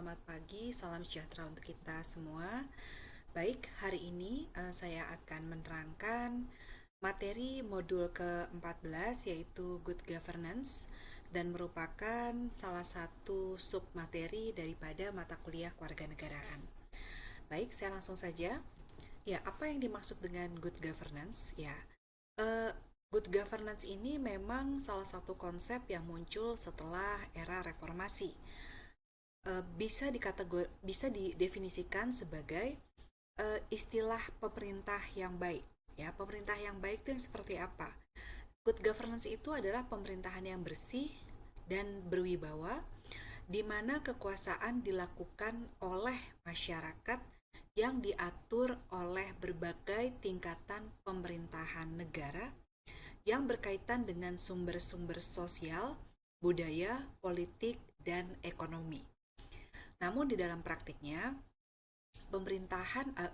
Selamat pagi, salam sejahtera untuk kita semua. Baik, hari ini saya akan menerangkan materi modul ke-14 yaitu Good Governance dan merupakan salah satu submateri daripada mata kuliah kewarganegaraan. Baik, saya langsung saja. Ya, apa yang dimaksud dengan Good Governance? Ya, eh, Good Governance ini memang salah satu konsep yang muncul setelah era reformasi. Bisa didefinisikan sebagai istilah pemerintah yang baik. Ya, pemerintah yang baik itu yang seperti apa? Good governance itu adalah pemerintahan yang bersih dan berwibawa, di mana kekuasaan dilakukan oleh masyarakat yang diatur oleh berbagai tingkatan pemerintahan negara yang berkaitan dengan sumber-sumber sosial, budaya, politik, dan ekonomi. Namun di dalam praktiknya,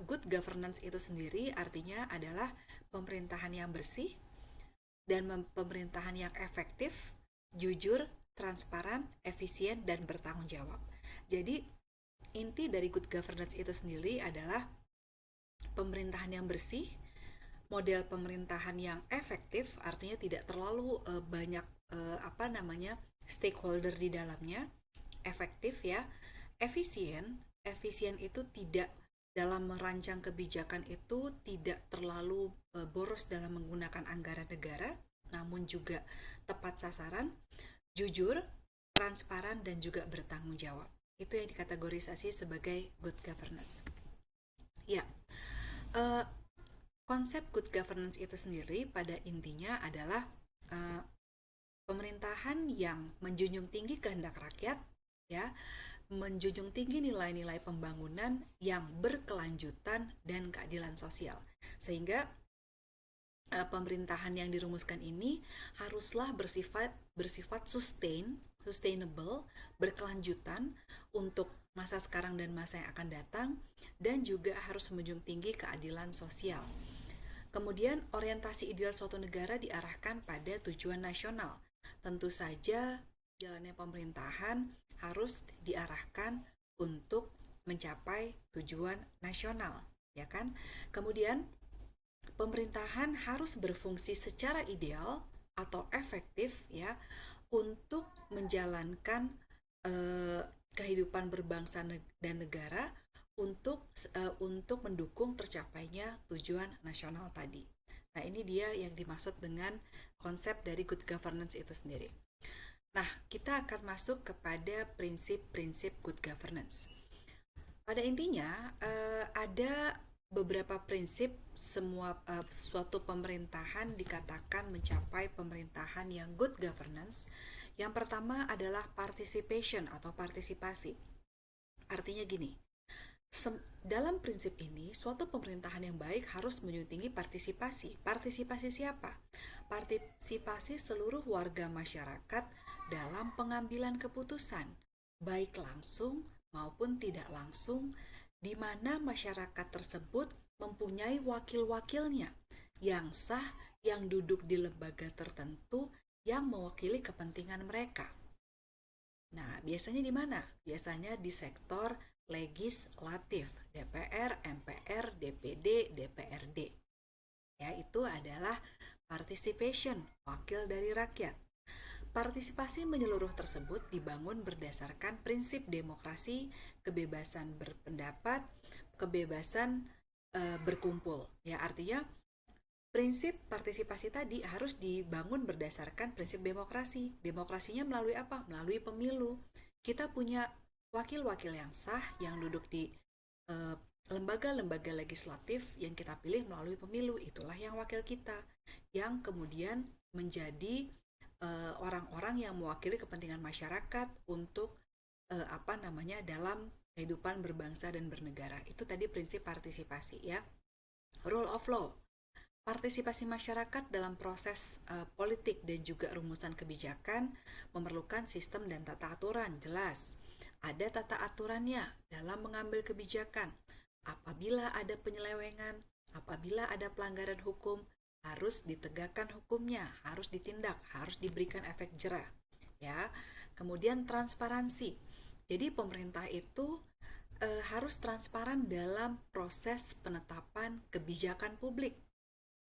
good governance itu sendiri artinya adalah pemerintahan yang bersih dan pemerintahan yang efektif, jujur, transparan, efisien, dan bertanggung jawab. Jadi inti dari good governance itu sendiri adalah pemerintahan yang bersih, model pemerintahan yang efektif, artinya tidak terlalu banyak stakeholder di dalamnya, efektif ya, efisien. Efisien itu tidak dalam merancang kebijakan itu tidak terlalu boros dalam menggunakan anggaran negara, namun juga tepat sasaran, jujur, transparan, dan juga bertanggung jawab. Itu yang dikategorisasi sebagai good governance. Ya, uh, konsep good governance itu sendiri pada intinya adalah uh, pemerintahan yang menjunjung tinggi kehendak rakyat, ya, menjunjung tinggi nilai-nilai pembangunan yang berkelanjutan dan keadilan sosial. Sehingga pemerintahan yang dirumuskan ini haruslah bersifat sustainable, berkelanjutan untuk masa sekarang dan masa yang akan datang, dan juga harus menjunjung tinggi keadilan sosial. Kemudian orientasi ideal suatu negara diarahkan pada tujuan nasional. Tentu saja jalannya pemerintahan harus diarahkan untuk mencapai tujuan nasional, ya kan? Kemudian pemerintahan harus berfungsi secara ideal atau efektif ya untuk menjalankan kehidupan berbangsa dan negara untuk mendukung tercapainya tujuan nasional tadi. Nah, ini dia yang dimaksud dengan konsep dari good governance itu sendiri. Nah, kita akan masuk kepada prinsip-prinsip good governance. Pada intinya, ada beberapa prinsip suatu pemerintahan dikatakan mencapai pemerintahan yang good governance. Yang pertama adalah participation atau partisipasi. Artinya gini, dalam prinsip ini, suatu pemerintahan yang baik harus menjunjung tinggi partisipasi. Partisipasi siapa? Partisipasi seluruh warga masyarakat dalam pengambilan keputusan, baik langsung maupun tidak langsung, di mana masyarakat tersebut mempunyai wakil-wakilnya yang sah, yang duduk di lembaga tertentu, yang mewakili kepentingan mereka. Nah, biasanya di mana? Biasanya di sektor legislatif, DPR, MPR, DPD, DPRD. Ya, itu adalah participation, wakil dari rakyat. Partisipasi menyeluruh tersebut dibangun berdasarkan prinsip demokrasi, kebebasan berpendapat, kebebasan berkumpul. Ya, artinya prinsip partisipasi tadi harus dibangun berdasarkan prinsip demokrasi. Demokrasinya melalui apa? Melalui pemilu. Kita punya wakil-wakil yang sah yang duduk di lembaga-lembaga legislatif yang kita pilih melalui pemilu. Itulah yang wakil kita, yang kemudian menjadi orang-orang yang mewakili kepentingan masyarakat untuk dalam kehidupan berbangsa dan bernegara. Itu tadi prinsip partisipasi ya. Rule of law. Partisipasi masyarakat dalam proses politik dan juga rumusan kebijakan memerlukan sistem dan tata aturan jelas. Ada tata aturannya dalam mengambil kebijakan. Apabila ada penyelewengan, apabila ada pelanggaran hukum, harus ditegakkan hukumnya, harus ditindak, harus diberikan efek jerah. Ya. Kemudian transparansi. Jadi pemerintah itu harus transparan dalam proses penetapan kebijakan publik.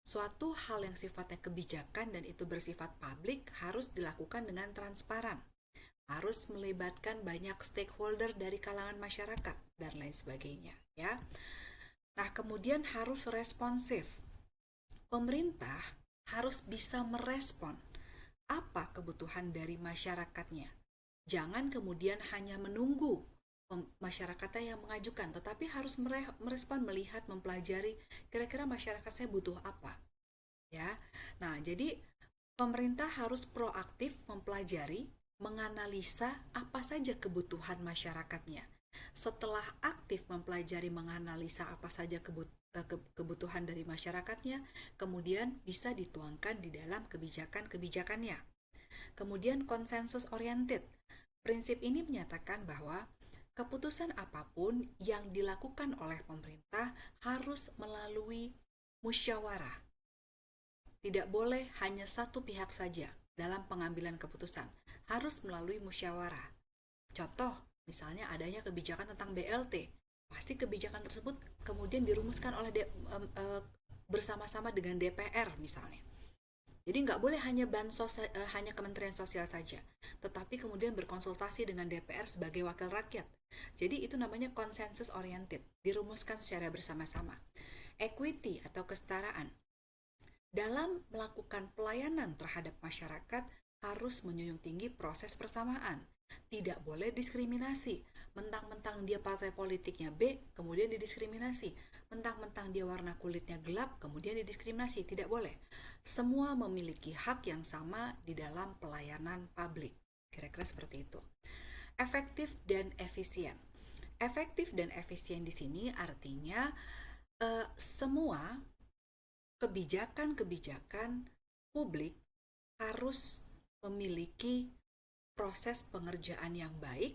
Suatu hal yang sifatnya kebijakan dan itu bersifat publik harus dilakukan dengan transparan. Harus melibatkan banyak stakeholder dari kalangan masyarakat dan lain sebagainya, ya. Nah, kemudian harus responsif. Pemerintah harus bisa merespon apa kebutuhan dari masyarakatnya. Jangan kemudian hanya menunggu masyarakatnya yang mengajukan, tetapi harus merespon, melihat, mempelajari kira-kira masyarakat saya butuh apa, ya. Nah, jadi pemerintah harus proaktif mempelajari, menganalisa apa saja kebutuhan masyarakatnya. Setelah aktif mempelajari, menganalisa apa saja kebutuhan dari masyarakatnya, kemudian bisa dituangkan di dalam kebijakan-kebijakannya. Kemudian konsensus oriented. Prinsip ini menyatakan bahwa keputusan apapun yang dilakukan oleh pemerintah harus melalui musyawarah. Tidak boleh hanya satu pihak saja dalam pengambilan keputusan, harus melalui musyawarah. Contoh, misalnya adanya kebijakan tentang BLT, pasti kebijakan tersebut kemudian dirumuskan oleh bersama-sama dengan DPR misalnya. Jadi nggak boleh hanya bansos, hanya Kementerian Sosial saja, tetapi kemudian berkonsultasi dengan DPR sebagai wakil rakyat. Jadi itu namanya konsensus oriented, dirumuskan secara bersama-sama. Equity atau kesetaraan. Dalam melakukan pelayanan terhadap masyarakat harus menjunjung tinggi proses persamaan. Tidak boleh diskriminasi. Mentang-mentang dia partai politiknya B, kemudian didiskriminasi. Mentang-mentang dia warna kulitnya gelap, kemudian didiskriminasi. Tidak boleh. Semua memiliki hak yang sama di dalam pelayanan publik. Kira-kira seperti itu. Efektif dan efisien. Efektif dan efisien di sini artinya semua kebijakan-kebijakan publik harus memiliki proses pengerjaan yang baik,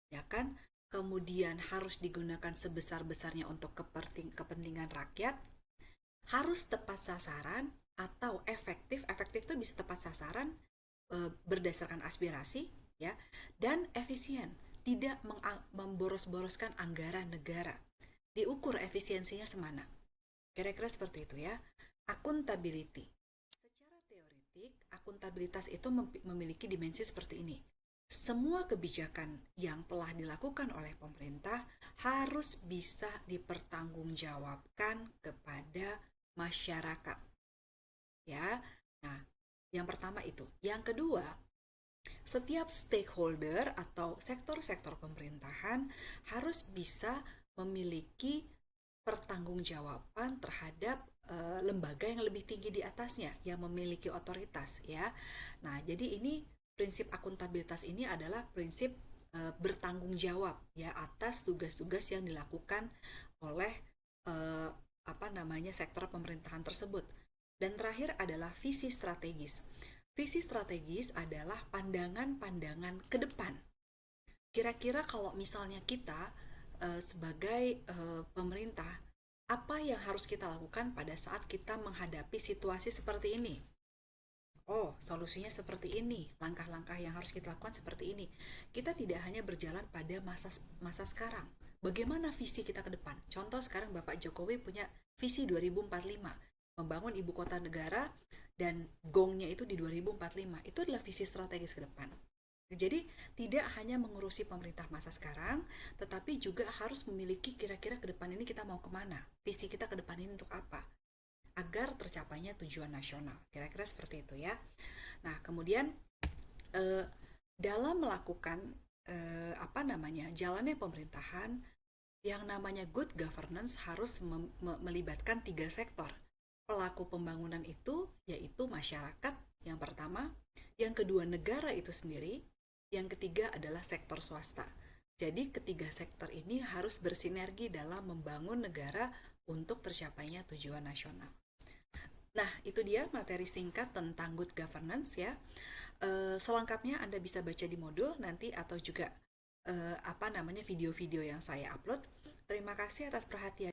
ya kan? Kemudian harus digunakan sebesar-besarnya untuk kepentingan rakyat, harus tepat sasaran atau efektif. Efektif itu bisa tepat sasaran berdasarkan aspirasi, ya, dan efisien, tidak memboros-boroskan anggaran negara. Diukur efisiensinya semana. Kira-kira seperti itu, ya. Akuntability. Secara teoretik, akuntabilitas itu memiliki dimensi seperti ini. Semua kebijakan yang telah dilakukan oleh pemerintah harus bisa dipertanggungjawabkan kepada masyarakat. Ya. Nah, yang pertama itu. Yang kedua, setiap stakeholder atau sektor-sektor pemerintahan harus bisa memiliki pertanggungjawaban terhadap lembaga yang lebih tinggi di atasnya yang memiliki otoritas, ya. Nah, jadi ini prinsip akuntabilitas ini adalah prinsip bertanggung jawab, ya, atas tugas-tugas yang dilakukan oleh sektor pemerintahan tersebut. Dan terakhir adalah visi strategis. Visi strategis adalah pandangan-pandangan ke depan. Kira-kira kalau misalnya kita sebagai pemerintah, apa yang harus kita lakukan pada saat kita menghadapi situasi seperti ini? Oh, solusinya seperti ini, langkah-langkah yang harus kita lakukan seperti ini. Kita tidak hanya berjalan pada masa sekarang. Bagaimana visi kita ke depan? Contoh sekarang Bapak Jokowi punya visi 2045, membangun ibu kota negara dan gongnya itu di 2045. Itu adalah visi strategis ke depan. Jadi tidak hanya mengurusi pemerintah masa sekarang, tetapi juga harus memiliki kira-kira ke depan ini kita mau kemana, visi kita ke depan ini untuk apa, agar tercapainya tujuan nasional. Kira-kira seperti itu, ya. Nah, kemudian dalam melakukan jalannya pemerintahan, yang namanya good governance harus melibatkan 3 sektor. Pelaku pembangunan itu yaitu masyarakat yang pertama, yang kedua negara itu sendiri, yang ketiga adalah sektor swasta. Jadi ketiga sektor ini harus bersinergi dalam membangun negara untuk tercapainya tujuan nasional. Nah, itu dia materi singkat tentang good governance, ya. Selengkapnya Anda bisa baca di modul nanti atau juga video-video yang saya upload. Terima kasih atas perhatian.